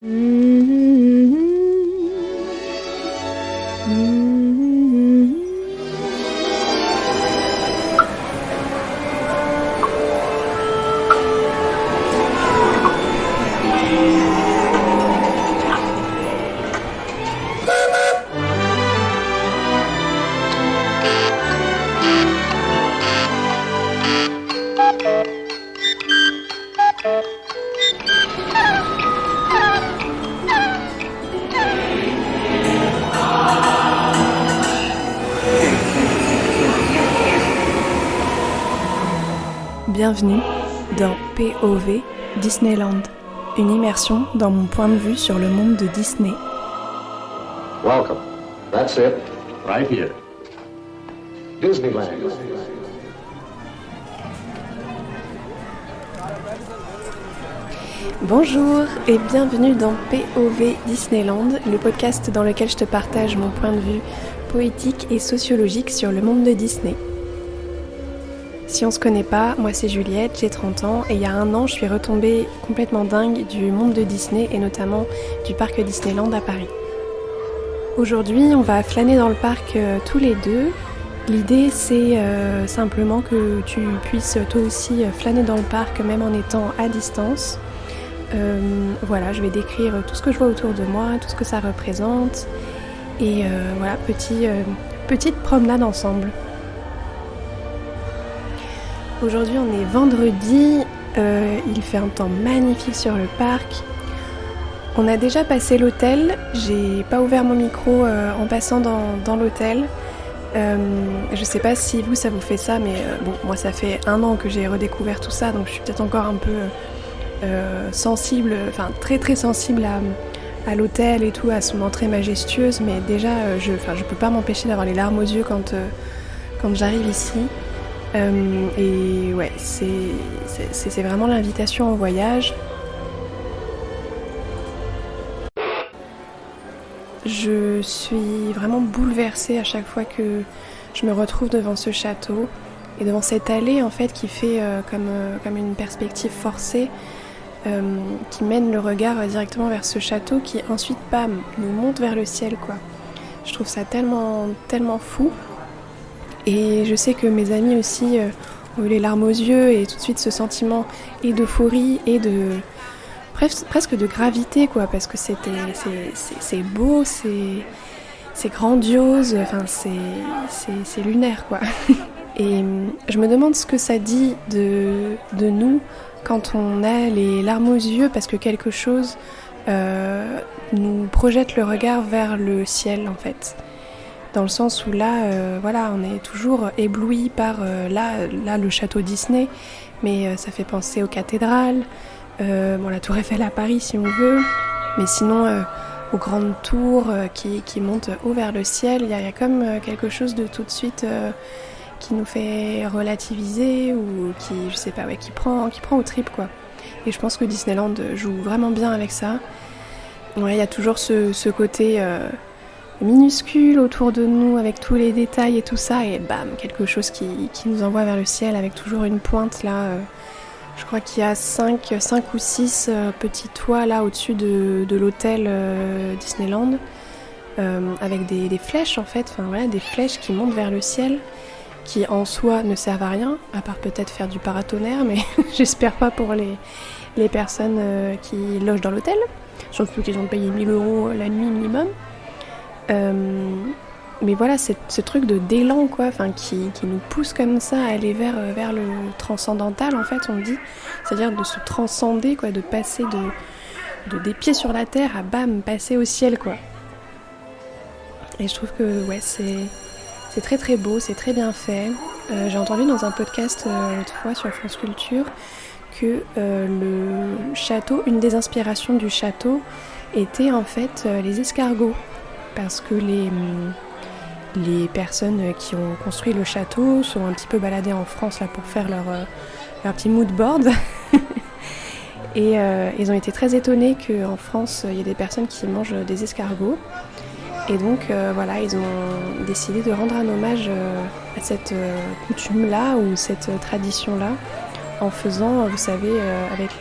Bienvenue dans POV Disneyland, une immersion dans mon point de vue sur le monde de Disney. Welcome. That's it. Right here. Disneyland. Bonjour et bienvenue dans POV Disneyland, le podcast dans lequel je te partage mon point de vue poétique et sociologique sur le monde de Disney. Si on se connaît pas, moi c'est Juliette, j'ai 30 ans et il y a un an je suis retombée complètement dingue du monde de Disney et notamment du parc Disneyland à Paris. Aujourd'hui on va flâner dans le parc tous les deux. L'idée c'est simplement que tu puisses toi aussi flâner dans le parc même en étant à distance. Voilà, je vais décrire tout ce que je vois autour de moi, tout ce que ça représente et voilà, petite promenade ensemble. Aujourd'hui on est vendredi, il fait un temps magnifique sur le parc. On a déjà passé l'hôtel, j'ai pas ouvert mon micro en passant dans l'hôtel. Je sais pas si vous ça vous fait ça, mais bon, moi ça fait un an que j'ai redécouvert tout ça, donc je suis peut-être encore un peu sensible, enfin très très sensible à l'hôtel et tout, à son entrée majestueuse, mais déjà je peux pas m'empêcher d'avoir les larmes aux yeux quand j'arrive ici. Et ouais, c'est vraiment l'invitation au voyage. Je suis vraiment bouleversée à chaque fois que je me retrouve devant ce château et devant cette allée en fait qui fait comme une perspective forcée qui mène le regard directement vers ce château qui ensuite bam nous monte vers le ciel quoi. Je trouve ça tellement fou. Et je sais que mes amis aussi ont eu les larmes aux yeux et tout de suite ce sentiment et d'euphorie et de presque de gravité quoi, parce que c'est beau, c'est grandiose, enfin c'est lunaire quoi. Et je me demande ce que ça dit de nous quand on a les larmes aux yeux parce que quelque chose nous projette le regard vers le ciel en fait. Dans le sens où là, voilà, on est toujours ébloui par là le château Disney, mais ça fait penser aux cathédrales, la Tour Eiffel à Paris si on veut, mais sinon aux grandes tours qui montent haut vers le ciel, il y a comme quelque chose de tout de suite qui nous fait relativiser ou qui, je sais pas, ouais, qui prend aux tripes quoi. Et je pense que Disneyland joue vraiment bien avec ça. Ouais, il y a toujours ce côté minuscule autour de nous avec tous les détails et tout ça et bam, quelque chose qui nous envoie vers le ciel avec toujours une pointe là. Je crois qu'il y a 5 ou 6 petits toits là au-dessus de l'hôtel Disneyland avec des flèches en fait, enfin voilà, des flèches qui montent vers le ciel qui en soi ne servent à rien à part peut-être faire du paratonnerre, mais j'espère pas pour les personnes qui logent dans l'hôtel, surtout qu'ils ont payé 1 000 € la nuit minimum. Mais voilà, c'est ce truc d'élan quoi, enfin qui nous pousse comme ça à aller vers le transcendantal en fait, on dit, c'est-à-dire de se transcender quoi, de passer des pieds sur la terre à bam passer au ciel quoi. Et je trouve que ouais c'est très très beau, c'est très bien fait. J'ai entendu dans un podcast l'autre fois sur France Culture que le château, une des inspirations du château était en fait les escargots. Parce que les personnes qui ont construit le château sont un petit peu baladées en France là, pour faire leur petit mood board. Et ils ont été très étonnés qu'en France, il y ait des personnes qui mangent des escargots. Et donc voilà, ils ont décidé de rendre un hommage à cette coutume-là ou cette tradition-là en faisant, vous savez, avec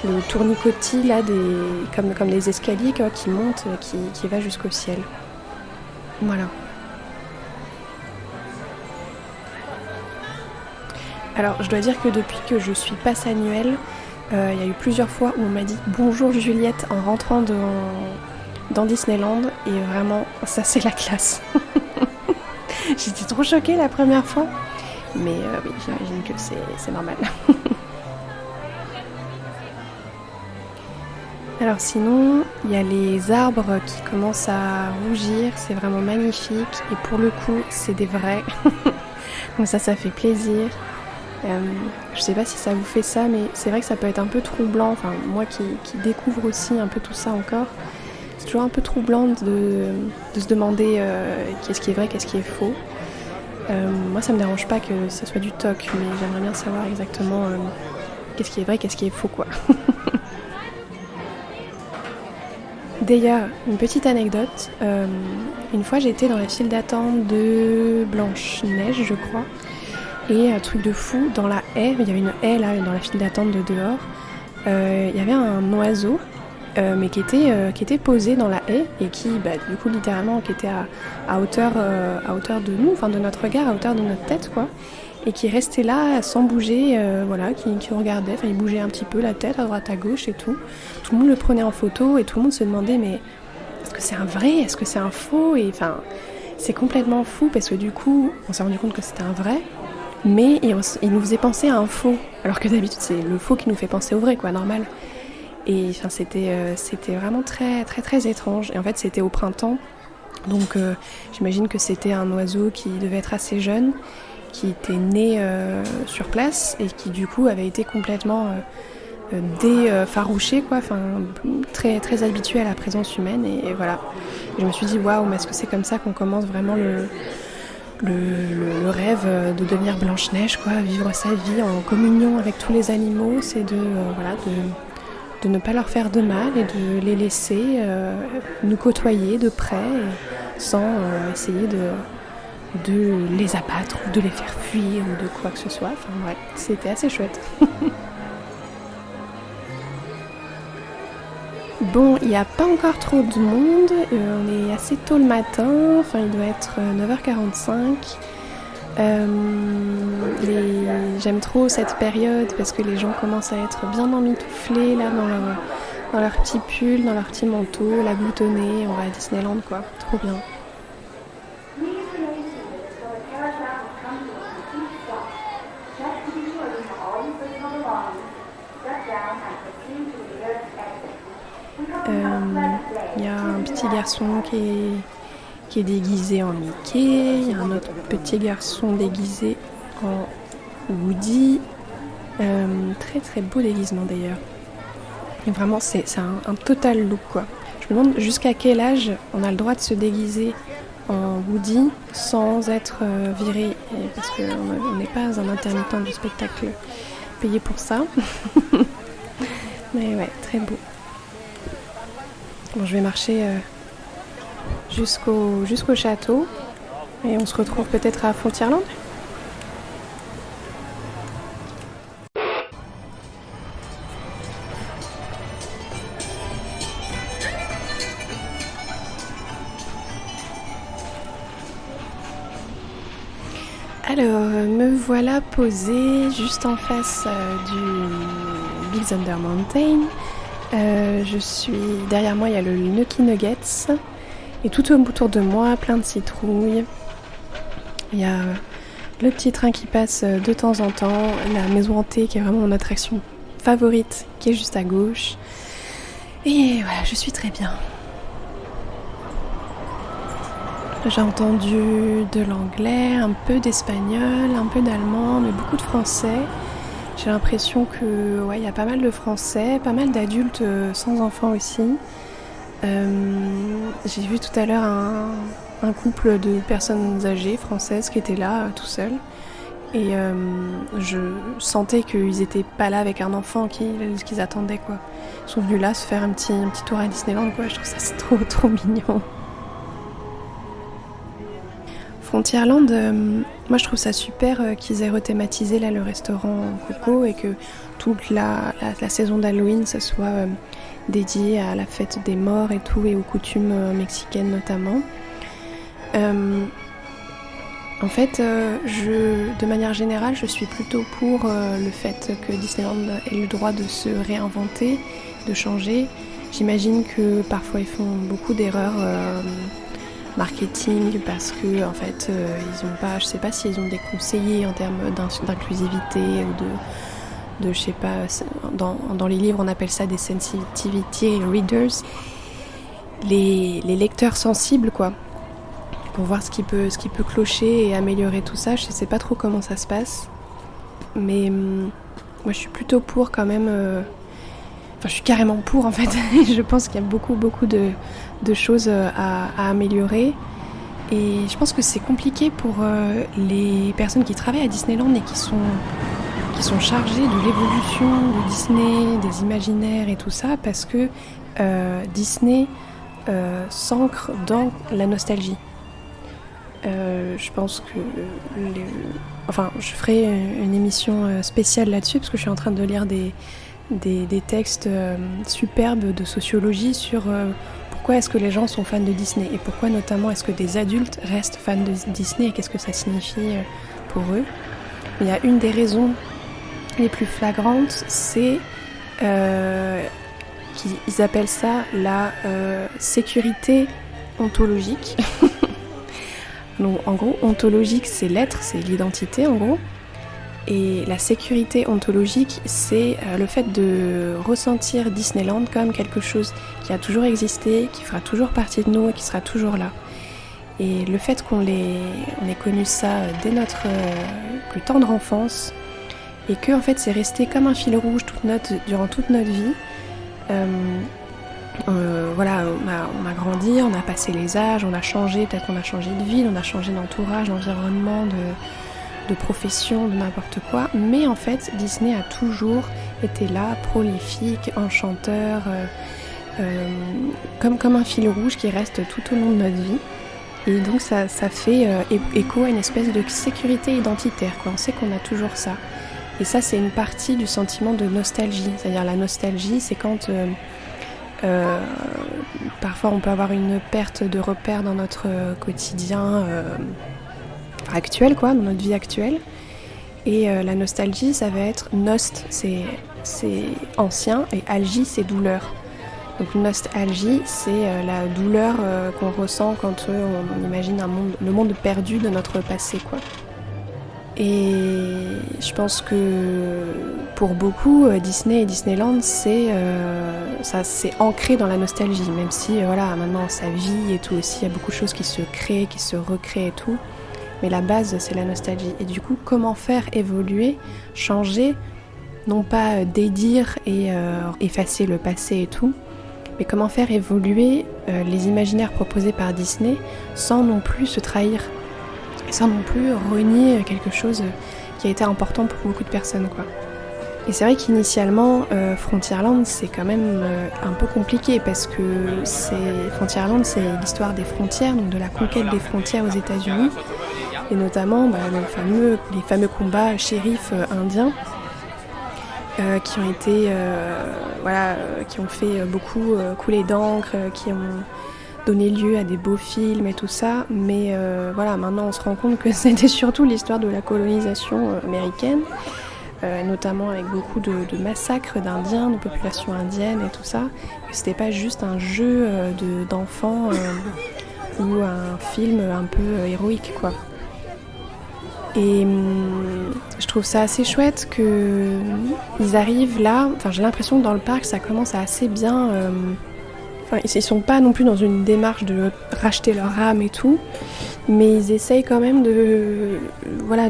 le tournicotis là, comme les escaliers quoi, qui montent, qui va jusqu'au ciel. Voilà. Alors je dois dire que depuis que je suis passe annuelle, il y a eu plusieurs fois où on m'a dit « Bonjour Juliette » en rentrant dans Disneyland, et vraiment ça c'est la classe. J'étais trop choquée la première fois, mais oui, j'imagine que c'est normal. Alors sinon, il y a les arbres qui commencent à rougir, c'est vraiment magnifique, et pour le coup, c'est des vrais. Donc ça fait plaisir. Je sais pas si ça vous fait ça, mais c'est vrai que ça peut être un peu troublant, enfin moi qui découvre aussi un peu tout ça encore, c'est toujours un peu troublant de se demander qu'est-ce qui est vrai, qu'est-ce qui est faux. Moi ça me dérange pas que ce soit du toc, mais j'aimerais bien savoir exactement qu'est-ce qui est vrai, qu'est-ce qui est faux quoi. D'ailleurs, une petite anecdote, une fois j'étais dans la file d'attente de Blanche-Neige je crois, et un truc de fou, dans la haie, il y avait une haie là dans la file d'attente de dehors, il y avait un oiseau mais qui était posé dans la haie et qui du coup littéralement qui était à hauteur de nous, enfin de notre regard, à hauteur de notre tête quoi, et qui restait là sans bouger, voilà, qui regardait, enfin il bougeait un petit peu la tête à droite à gauche et tout. Tout le monde le prenait en photo et tout le monde se demandait mais est-ce que c'est un vrai, est-ce que c'est un faux, et enfin c'est complètement fou parce que du coup on s'est rendu compte que c'était un vrai, mais il nous faisait penser à un faux, alors que d'habitude c'est le faux qui nous fait penser au vrai quoi, normal. Et enfin c'était vraiment très très très étrange, et en fait c'était au printemps, donc j'imagine que c'était un oiseau qui devait être assez jeune, qui était né sur place et qui du coup avait été complètement défarouché quoi, enfin très très habitué à la présence humaine, et voilà. Et je me suis dit waouh, mais est-ce que c'est comme ça qu'on commence vraiment le rêve de devenir Blanche-Neige quoi, vivre sa vie en communion avec tous les animaux, c'est de ne pas leur faire de mal et de les laisser nous côtoyer de près, sans essayer de les abattre ou de les faire fuir ou de quoi que ce soit. Enfin ouais, c'était assez chouette. Bon, il n'y a pas encore trop de monde, on est assez tôt le matin, enfin il doit être 9h45. J'aime trop cette période parce que les gens commencent à être bien emmitouflés là dans leur petit pull, dans leur petit manteau, la boutonnée, on va à Disneyland quoi, trop bien. Il y a un petit garçon qui est déguisé en Mickey, il y a un autre petit garçon déguisé en Woody, très très beau déguisement d'ailleurs. Et vraiment c'est un total look quoi. Je me demande jusqu'à quel âge on a le droit de se déguiser en Woody sans être viré, parce qu'on n'est pas un intermittent du spectacle payé pour ça. Mais ouais, très beau. Bon, je vais marcher jusqu'au château et on se retrouve peut-être à Frontierland. Alors, me voilà posée juste en face du Big Thunder Mountain. Derrière moi, il y a le Nucky Nuggets, et tout autour de moi, plein de citrouilles. Il y a le petit train qui passe de temps en temps, la maison hantée qui est vraiment mon attraction favorite, qui est juste à gauche. Et voilà, je suis très bien. J'ai entendu de l'anglais, un peu d'espagnol, un peu d'allemand, mais beaucoup de français. J'ai l'impression que il y a pas mal de Français, pas mal d'adultes sans enfants aussi. J'ai vu tout à l'heure un couple de personnes âgées françaises qui étaient là tout seuls. Et je sentais qu'ils étaient pas là avec un enfant qu'ils attendaient quoi. Ils sont venus là se faire un petit tour à Disneyland quoi. Je trouve ça c'est trop trop mignon. Frontierland, moi je trouve ça super qu'ils aient rethématisé là le restaurant Coco et que toute la saison d'Halloween ça soit dédié à la fête des morts et tout et aux coutumes mexicaines notamment. En fait, de manière générale, je suis plutôt pour le fait que Disneyland ait le droit de se réinventer, de changer. J'imagine que parfois ils font beaucoup d'erreurs marketing parce que en fait ils ont pas, je sais pas s'ils ont des conseillers en termes d'inclusivité ou de je sais pas, dans les livres on appelle ça des sensitivity readers, les lecteurs sensibles quoi, pour voir ce qui peut clocher et améliorer tout ça. Je sais pas trop comment ça se passe, mais moi je suis plutôt pour quand même. Enfin, je suis carrément pour en fait. Je pense qu'il y a beaucoup de choses à améliorer. Et je pense que c'est compliqué pour les personnes qui travaillent à Disneyland et qui sont chargées de l'évolution de Disney, des imaginaires et tout ça, parce que Disney s'ancre dans la nostalgie. Je pense que je ferai une émission spéciale là-dessus parce que je suis en train de lire des textes superbes de sociologie sur pourquoi est-ce que les gens sont fans de Disney et pourquoi notamment est-ce que des adultes restent fans de Disney et qu'est-ce que ça signifie pour eux. Mais il y a une des raisons les plus flagrantes, c'est qu'ils appellent ça la sécurité ontologique. Donc en gros, ontologique c'est l'être, c'est l'identité en gros. Et la sécurité ontologique, c'est le fait de ressentir Disneyland comme quelque chose qui a toujours existé, qui fera toujours partie de nous et qui sera toujours là. Et le fait qu'on ait connu ça dès notre plus tendre enfance et que en fait c'est resté comme un fil rouge durant toute notre vie. Voilà, on a grandi, on a passé les âges, on a changé, peut-être qu'on a changé de ville, on a changé d'entourage, d'environnement, de profession, de n'importe quoi, mais en fait Disney a toujours été là, prolifique, enchanteur, comme un fil rouge qui reste tout au long de notre vie. Et donc ça fait écho à une espèce de sécurité identitaire, quoi. On sait qu'on a toujours ça. Et ça c'est une partie du sentiment de nostalgie, c'est-à-dire la nostalgie c'est quand parfois on peut avoir une perte de repères dans notre quotidien actuel, quoi, dans notre vie actuelle. Et la nostalgie, ça va être nost, c'est ancien, et algie, c'est douleur. Donc nostalgie, c'est la douleur qu'on ressent quand on imagine le monde perdu de notre passé, quoi. Et je pense que pour beaucoup, Disney et Disneyland, c'est ancré dans la nostalgie, même si voilà, maintenant ça vit et tout aussi, il y a beaucoup de choses qui se créent, qui se recréent et tout. Mais la base, c'est la nostalgie. Et du coup, comment faire évoluer, changer, non pas dédire et effacer le passé et tout, mais comment faire évoluer les imaginaires proposés par Disney sans non plus se trahir, sans non plus renier quelque chose qui a été important pour beaucoup de personnes, quoi. Et c'est vrai qu'initialement, Frontierland, c'est quand même un peu compliqué parce que Frontierland, c'est l'histoire des frontières, donc de la conquête des frontières aux États-Unis. Et notamment les fameux combats shérifs indiens qui ont été qui ont fait beaucoup couler d'encre, qui ont donné lieu à des beaux films et tout ça. Mais maintenant on se rend compte que c'était surtout l'histoire de la colonisation américaine, notamment avec beaucoup de massacres d'Indiens, de populations indiennes et tout ça. Que c'était pas juste un jeu d'enfants ou un film un peu héroïque, quoi. Et je trouve ça assez chouette qu'ils arrivent là. Enfin, j'ai l'impression que dans le parc, ça commence à assez bien. Ils sont pas non plus dans une démarche de racheter leur âme et tout, mais ils essayent quand même de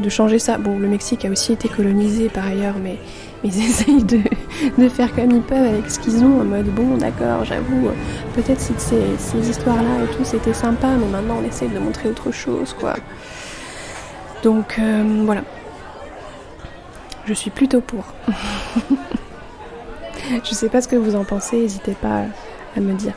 changer ça. Bon, le Mexique a aussi été colonisé par ailleurs, mais ils essayent de faire comme ils peuvent avec ce qu'ils ont, en mode bon, d'accord, j'avoue, peut-être ces histoires-là et tout, c'était sympa, mais maintenant on essaye de montrer autre chose, quoi. Donc voilà, je suis plutôt pour. Je sais pas ce que vous en pensez, n'hésitez pas à me dire.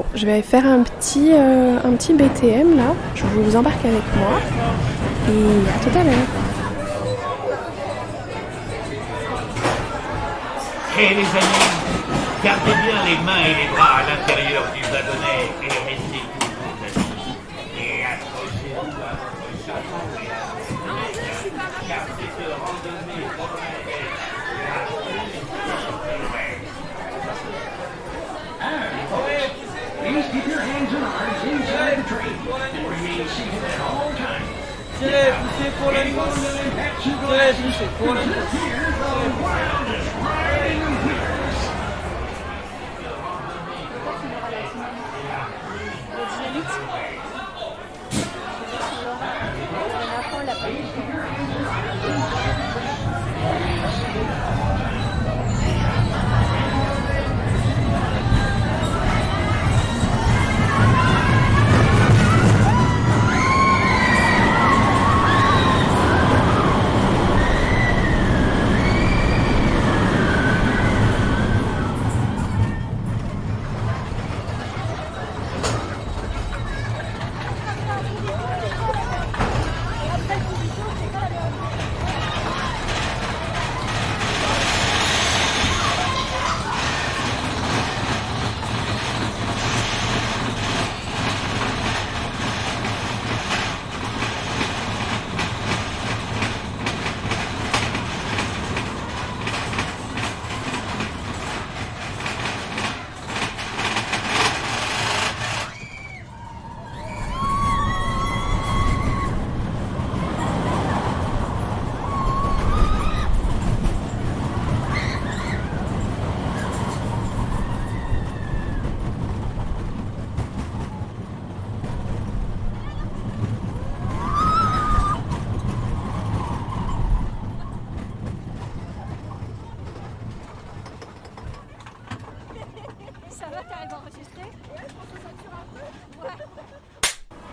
Bon, je vais faire un petit BTM là. Je vous embarque avec moi. Et à tout à l'heure. Et les amis, gardez bien les mains et les bras à l'intérieur du wagonnet et restez toujours assis. Et accrochez-vous à votre chapeau et à votre nez, car cette randonnée promet Please keep your hands and arms inside the train and remain seated at all times. Anyone will impact you glasses will hear the wildest ride in the wilderness.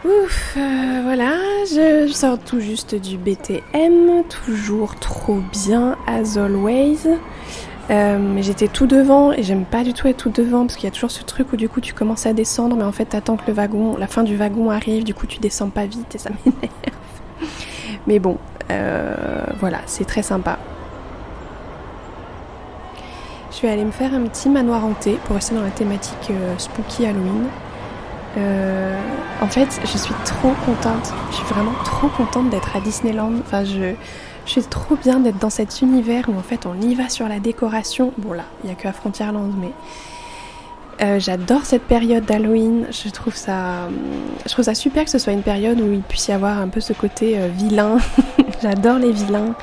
Ouf, voilà, je sors tout juste du BTM, toujours trop bien, as always. Mais j'étais tout devant et j'aime pas du tout être tout devant parce qu'il y a toujours ce truc où du coup tu commences à descendre mais en fait t'attends que la fin du wagon arrive, du coup tu descends pas vite et ça m'énerve. Mais bon, voilà, c'est très sympa. Je vais aller me faire un petit manoir hanté pour rester dans la thématique spooky Halloween. En fait, je suis trop contente. Je suis vraiment trop contente d'être à Disneyland. Enfin, je suis trop bien d'être dans cet univers où en fait on y va sur la décoration. Bon là, il n'y a que à Frontierland, mais j'adore cette période d'Halloween. Je trouve ça super que ce soit une période où il puisse y avoir un peu ce côté vilain. J'adore les vilains.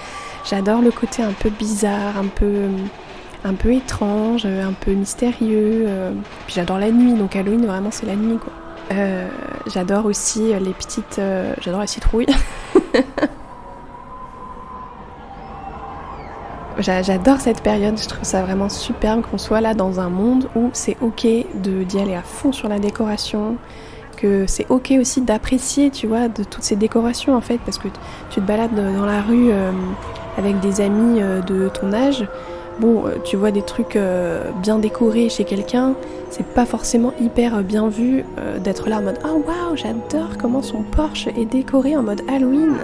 J'adore le côté un peu bizarre, un peu étrange, un peu mystérieux. Puis j'adore la nuit, donc Halloween vraiment c'est la nuit quoi. J'adore aussi les petites... j'adore la citrouille. J'adore cette période, je trouve ça vraiment superbe qu'on soit là dans un monde où c'est ok d'y aller à fond sur la décoration, que c'est ok aussi d'apprécier, tu vois, de toutes ces décorations en fait, parce que tu te balades dans la rue avec des amis de ton âge. Bon, tu vois des trucs bien décorés chez quelqu'un, c'est pas forcément hyper bien vu d'être là en mode « Oh waouh, j'adore comment son Porsche est décoré en mode Halloween !»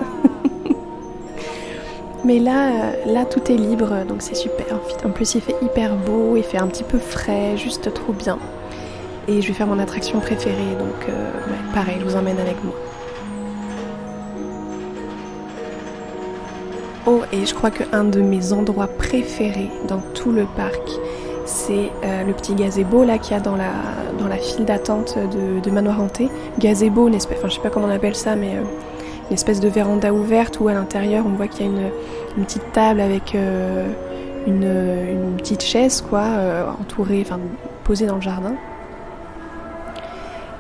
Mais là, tout est libre, donc c'est super. En plus, il fait hyper beau, il fait un petit peu frais, juste trop bien. Et je vais faire mon attraction préférée, donc ouais, pareil, je vous emmène avec moi. Oh, et je crois qu'un de mes endroits préférés dans tout le parc, c'est le petit gazebo là qu'il y a dans la file d'attente de Manoir Hanté. Gazebo, je sais pas comment on appelle ça, mais une espèce de véranda ouverte où à l'intérieur on voit qu'il y a une petite table avec une petite chaise quoi, entourée, posée dans le jardin.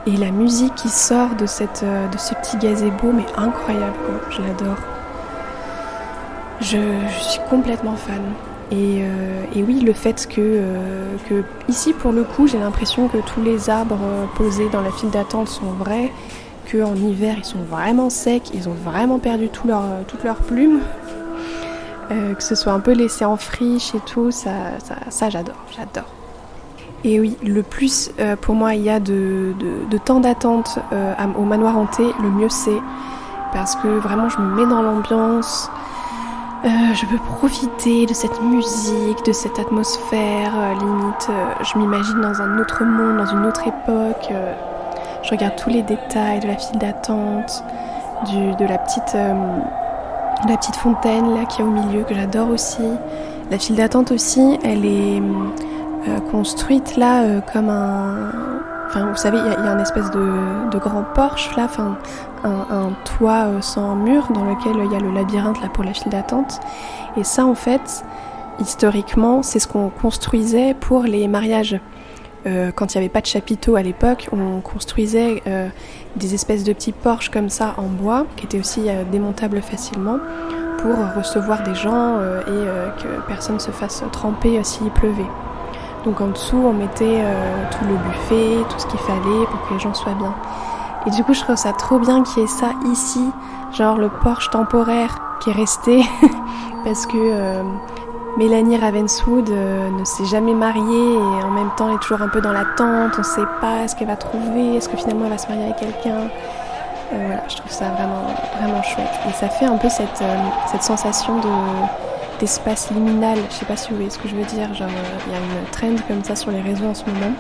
Et la musique qui sort de ce petit gazebo, mais incroyable quoi, je l'adore. Je suis complètement fan. Et oui, le fait que ici, pour le coup, j'ai l'impression que tous les arbres posés dans la file d'attente sont vrais, qu'en hiver, ils sont vraiment secs, ils ont vraiment perdu toutes leurs plumes, que ce soit un peu laissé en friche et tout, ça j'adore. Et oui, le plus pour moi il y a de temps d'attente au manoir hanté, le mieux c'est. Parce que vraiment je me mets dans l'ambiance, je peux profiter de cette musique, de cette atmosphère, limite je m'imagine dans un autre monde, dans une autre époque. Je regarde tous les détails de la file d'attente, de la petite fontaine là qu'il y a au milieu que j'adore aussi. La file d'attente aussi, elle est construite là comme un... Enfin, vous savez, il y a une espèce de grand porche là, enfin un toit sans mur dans lequel il y a le labyrinthe là pour la file d'attente. Et ça, en fait, historiquement, c'est ce qu'on construisait pour les mariages. Quand il n'y avait pas de chapiteau à l'époque, on construisait des espèces de petits porches comme ça en bois, qui étaient aussi démontables facilement, pour recevoir des gens et que personne se fasse tremper s'il pleuvait. Donc en dessous, on mettait tout le buffet, tout ce qu'il fallait pour que les gens soient bien. Et du coup, je trouve ça trop bien qu'il y ait ça ici, genre le porche temporaire qui est resté, parce que Mélanie Ravenswood ne s'est jamais mariée et en même temps elle est toujours un peu dans l'attente, on ne sait pas ce qu'elle va trouver, est-ce que finalement elle va se marier avec quelqu'un. Voilà, je trouve ça vraiment, vraiment chouette. Et ça fait un peu cette sensation d'espace liminal, je sais pas si vous voyez ce que je veux dire, genre il y a une trend comme ça sur les réseaux en ce moment.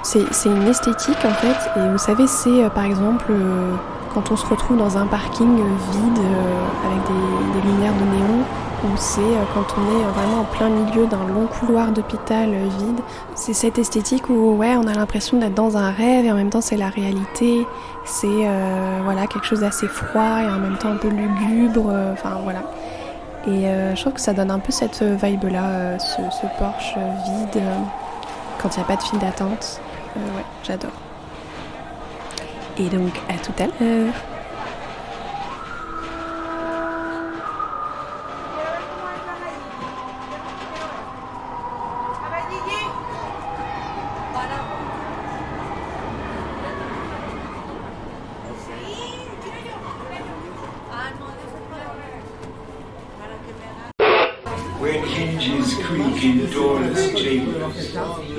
C'est une esthétique en fait, et vous savez c'est par exemple quand on se retrouve dans un parking vide avec des lumières de néon, ou c'est quand on est vraiment en plein milieu d'un long couloir d'hôpital vide. C'est cette esthétique où ouais, on a l'impression d'être dans un rêve et en même temps c'est la réalité. C'est voilà, quelque chose d'assez froid et en même temps un peu lugubre, enfin voilà. Et je trouve que ça donne un peu cette vibe-là, ce Porsche vide, quand il n'y a pas de file d'attente. Ouais, j'adore. Et donc, à tout à l'heure. When hinges creak in doorless chambers,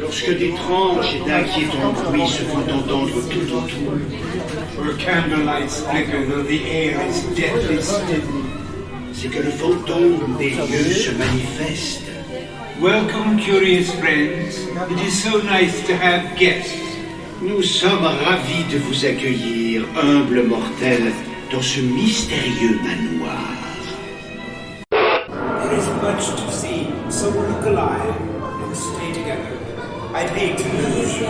lorsque d'étranges et d'inquiétants bruits se font entendre tout autour, where candlelights flicker though the air is deathly still, c'est que le fantôme des lieux se manifeste. Welcome, curious friends. It is so nice to have guests. Nous sommes ravis de vous accueillir, humbles mortels, dans ce mystérieux manoir. There is much to see, so look alive and stay together. I'd hate to lose you.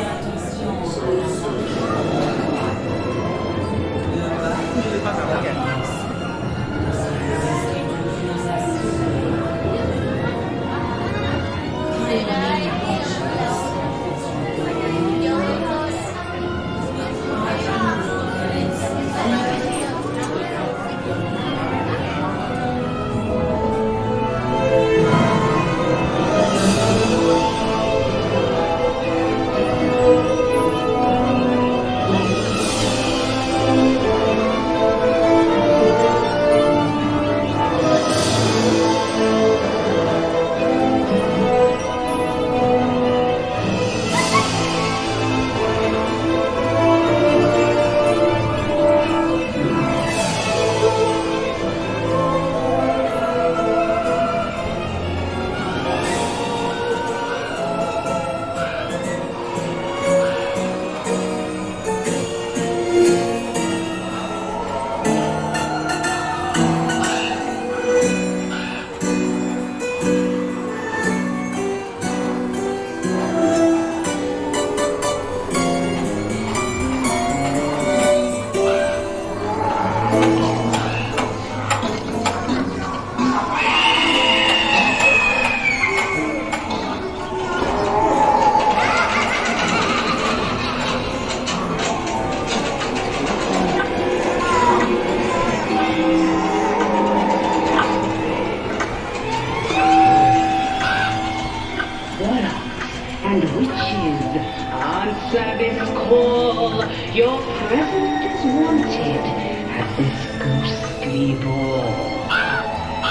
Answer this call. Your presence is wanted at this ghostly ball.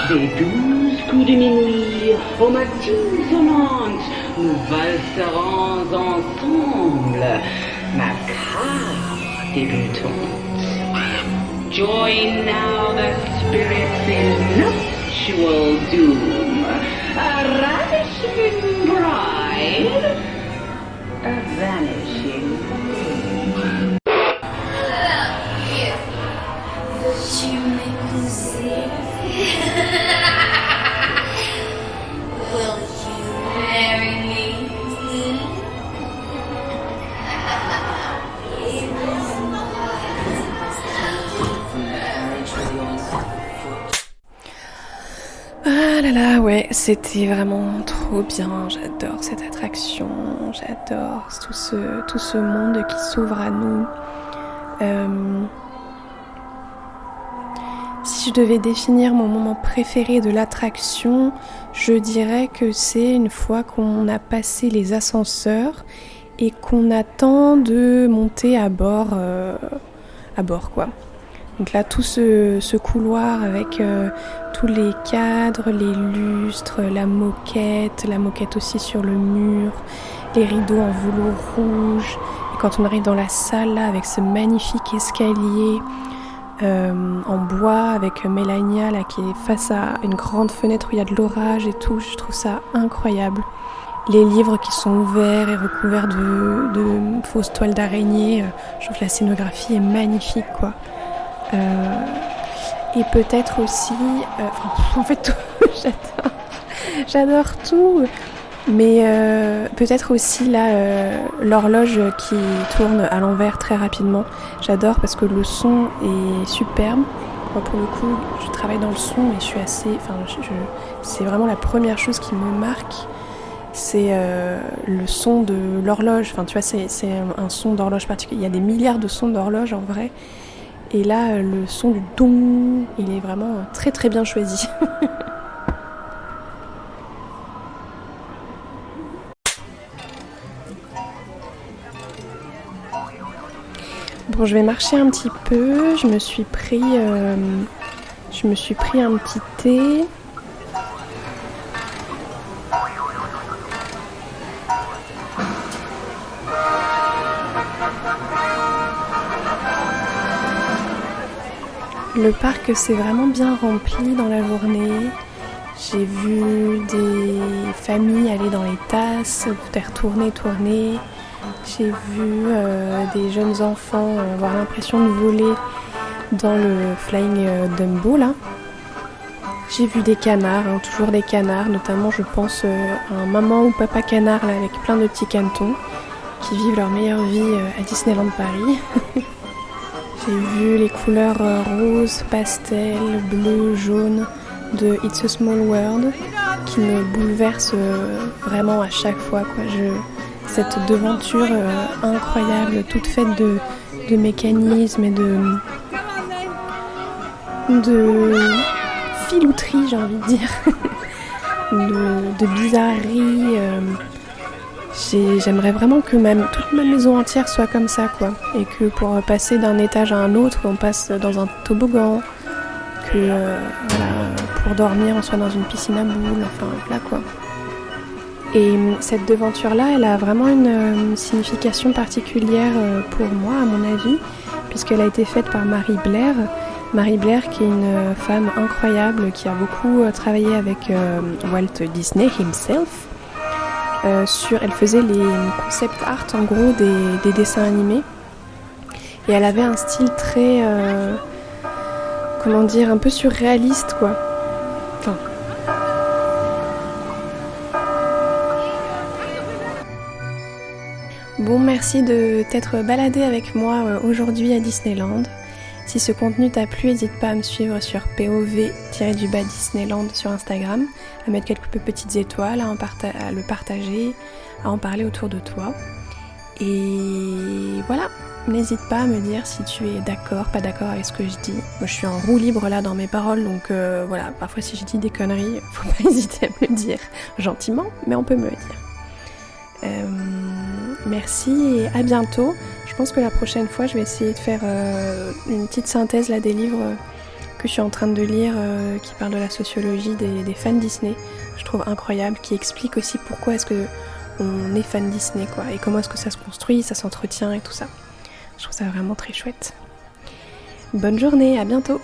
The doom's coups de minuit, aux matines sonnantes, nous valserons ensemble, macabre débutante. Join now the spirits in nuptial doom, a ravishing bride, a vanishing moon. Tu m'épouser? Will you marry me? Ah là là, ouais, c'était vraiment trop bien. J'adore cette attraction, j'adore tout ce monde qui s'ouvre à nous. Si je devais définir mon moment préféré de l'attraction, je dirais que c'est une fois qu'on a passé les ascenseurs et qu'on attend de monter à bord quoi. Donc là, tout ce couloir avec tous les cadres, les lustres, la moquette aussi sur le mur, les rideaux en velours rouge. Et quand on arrive dans la salle là, avec ce magnifique escalier en bois avec Mélania là, qui est face à une grande fenêtre où il y a de l'orage et tout, je trouve ça incroyable. Les livres qui sont ouverts et recouverts de fausses toiles d'araignée, je trouve que la scénographie est magnifique quoi. Et peut-être aussi, en fait tout, j'adore tout, mais peut-être aussi là l'horloge qui tourne à l'envers très rapidement. J'adore parce que le son est superbe. Moi pour le coup, je travaille dans le son et je suis assez, c'est vraiment la première chose qui me marque. C'est le son de l'horloge. Enfin, tu vois, c'est un son d'horloge particulier. Il y a des milliards de sons d'horloge en vrai. Et là, le son du dong, il est vraiment très très bien choisi. Bon, je vais marcher un petit peu. Je me suis pris un petit thé. Le parc s'est vraiment bien rempli dans la journée. J'ai vu des familles aller dans les tasses, faire tourner. J'ai vu des jeunes enfants avoir l'impression de voler dans le Flying Dumbo là. J'ai vu des canards, toujours des canards, notamment je pense à un maman ou papa canard là, avec plein de petits canetons qui vivent leur meilleure vie à Disneyland Paris. J'ai vu les couleurs rose, pastel, bleu, jaune de It's a Small World qui me bouleverse vraiment à chaque fois quoi. Cette devanture incroyable, toute faite de mécanismes et de filouterie, j'ai envie de dire, de bizarrerie. J'aimerais vraiment que toute ma maison entière soit comme ça, quoi. Et que pour passer d'un étage à un autre, on passe dans un toboggan. Que pour dormir, on soit dans une piscine à boules. Enfin, là, quoi. Et cette devanture-là, elle a vraiment une signification particulière pour moi, à mon avis, puisqu'elle a été faite par Marie Blair. Marie Blair, qui est une femme incroyable, qui a beaucoup travaillé avec Walt Disney himself. Elle faisait les concept art en gros des dessins animés et elle avait un style très un peu surréaliste quoi. Enfin. Bon, merci de t'être baladé avec moi aujourd'hui à Disneyland. Si ce contenu t'a plu, n'hésite pas à me suivre sur POV-Disneyland sur Instagram, à mettre quelques petites étoiles, à le partager, à en parler autour de toi. Et voilà, n'hésite pas à me dire si tu es d'accord, pas d'accord avec ce que je dis. Moi je suis en roue libre là dans mes paroles, donc voilà, parfois si je dis des conneries, faut pas hésiter à me le dire gentiment, mais on peut me le dire. Merci et à bientôt. Je pense que la prochaine fois, je vais essayer de faire une petite synthèse là, des livres que je suis en train de lire qui parle de la sociologie des fans Disney. Je trouve incroyable, qui explique aussi pourquoi est-ce que on est fan Disney, quoi, et comment est-ce que ça se construit, ça s'entretient et tout ça. Je trouve ça vraiment très chouette. Bonne journée, à bientôt!